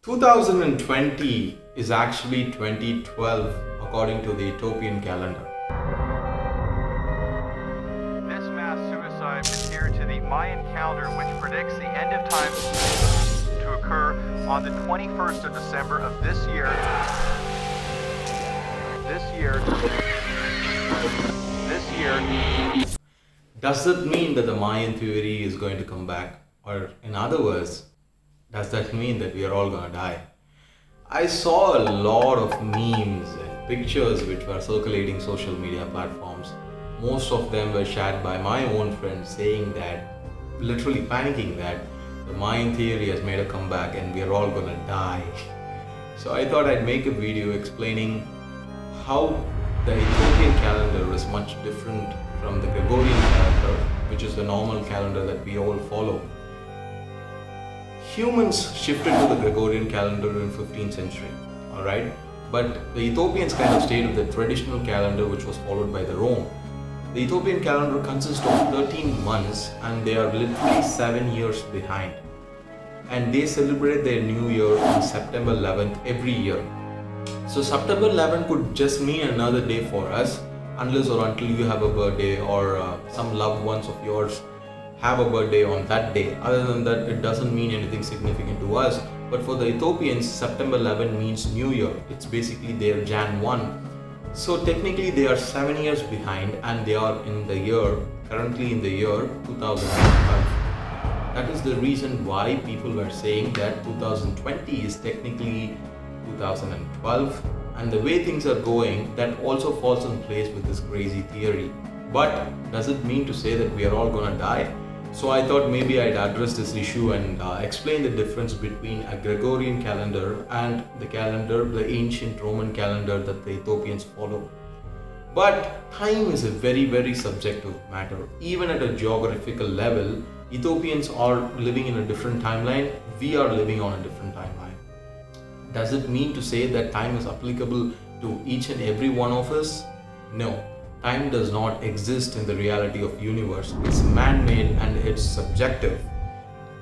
2020 is actually 2012 according to the Ethiopian calendar. This mass suicide adhered to the Mayan calendar, which predicts the end of time to occur on the 21st of December of this year. Does it mean that the Mayan theory is going to come back? Or in other words, does that mean that we are all going to die? I saw a lot of memes and pictures which were circulating social media platforms. Most of them were shared by my own friends saying that, literally panicking that the Mayan theory has made a comeback and we are all going to die. So I thought I'd make a video explaining how the Ethiopian calendar is much different from the Gregorian calendar, which is the normal calendar that we all follow. Humans shifted to the Gregorian calendar in 15th century, alright? But the Ethiopians kind of stayed with the traditional calendar which was followed by the Rome. The Ethiopian calendar consists of 13 months and they are literally 7 years behind. And they celebrate their new year on September 11th every year. So September 11th could just mean another day for us, unless or until you have a birthday or some loved ones of yours have a birthday on that day. Other than that, it doesn't mean anything significant to us. But for the Ethiopians, September 11 means New Year. It's basically their Jan 1. So technically they are 7 years behind and they are currently in the year 2012. That is the reason why people were saying that 2020 is technically 2012. And the way things are going, that also falls in place with this crazy theory. But does it mean to say that we are all gonna die? So I thought maybe I'd address this issue and explain the difference between a Gregorian calendar and the ancient Roman calendar that the Ethiopians follow. But time is a very, very subjective matter. Even at a geographical level, Ethiopians are living in a different timeline. We are living on a different timeline. Does it mean to say that time is applicable to each and every one of us? No. Time does not exist in the reality of universe. It's man-made and it's subjective.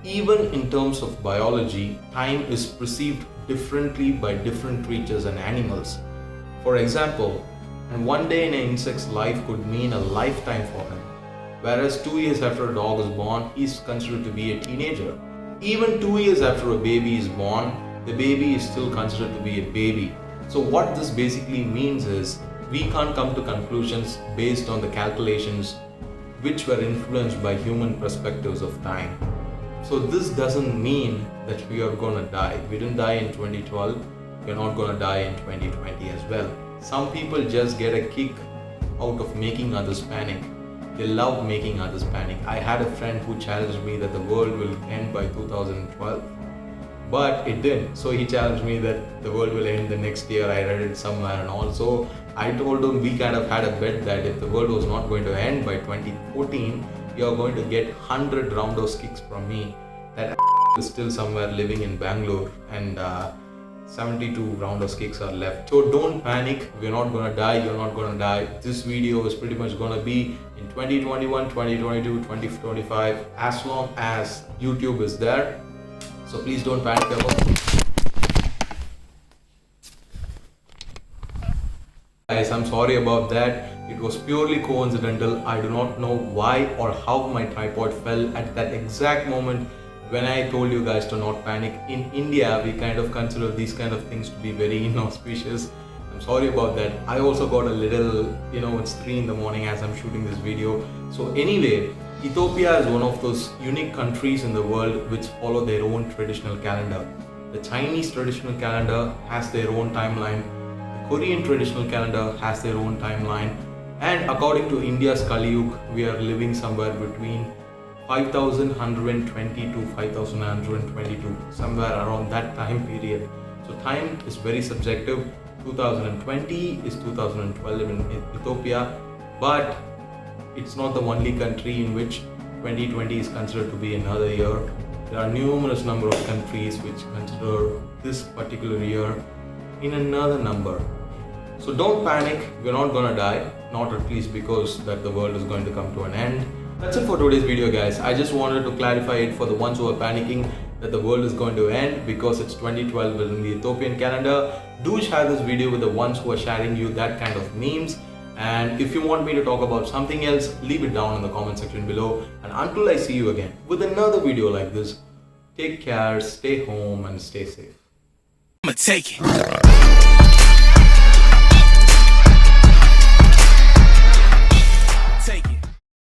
Even in terms of biology, time is perceived differently by different creatures and animals. For example, and one day in an insect's life could mean a lifetime for him. Whereas 2 years after a dog is born, he is considered to be a teenager. Even 2 years after a baby is born, the baby is still considered to be a baby. So what this basically means is, we can't come to conclusions based on the calculations which were influenced by human perspectives of time. So this doesn't mean that we are gonna die. We didn't die in 2012, we're not gonna die in 2020 as well. Some people just get a kick out of making others panic. They love making others panic. I had a friend who challenged me that the world will end by 2012. But it didn't. So he challenged me that the world will end the next year. I read it somewhere and also I told him we kind of had a bet that if the world was not going to end by 2014, you are going to get 100 roundhouse kicks from me. That is still somewhere living in Bangalore and 72 roundhouse kicks are left. So don't panic. We're not going to die. You're not going to die. This video is pretty much going to be in 2021, 2022, 2025 as long as YouTube is there. So please don't panic about it. Guys, I'm sorry about that. It was purely coincidental. I do not know why or how my tripod fell at that exact moment when I told you guys to not panic. In India, we kind of consider these kind of things to be very inauspicious. I'm sorry about that. I also got a little, it's 3 in the morning as I'm shooting this video. So anyway, Ethiopia is one of those unique countries in the world which follow their own traditional calendar. The Chinese traditional calendar has their own timeline. The Korean traditional calendar has their own timeline. And according to India's Kali Yuga, we are living somewhere between 5120 to 5122, somewhere around that time period. So time is very subjective. 2020 is 2012 in Ethiopia, but it's not the only country in which 2020 is considered to be another year. There are numerous number of countries which consider this particular year in another number. So don't panic, we're not gonna die, not at least because that the world is going to come to an end. That's it for today's video guys. I just wanted to clarify it for the ones who are panicking. that the world is going to end because it's 2012 in the Ethiopian calendar. Do share this video with the ones who are sharing you that kind of memes. And if you want me to talk about something else, leave it down in the comment section below. And until I see you again with another video like this, take care, stay home and stay safe. I'ma take it.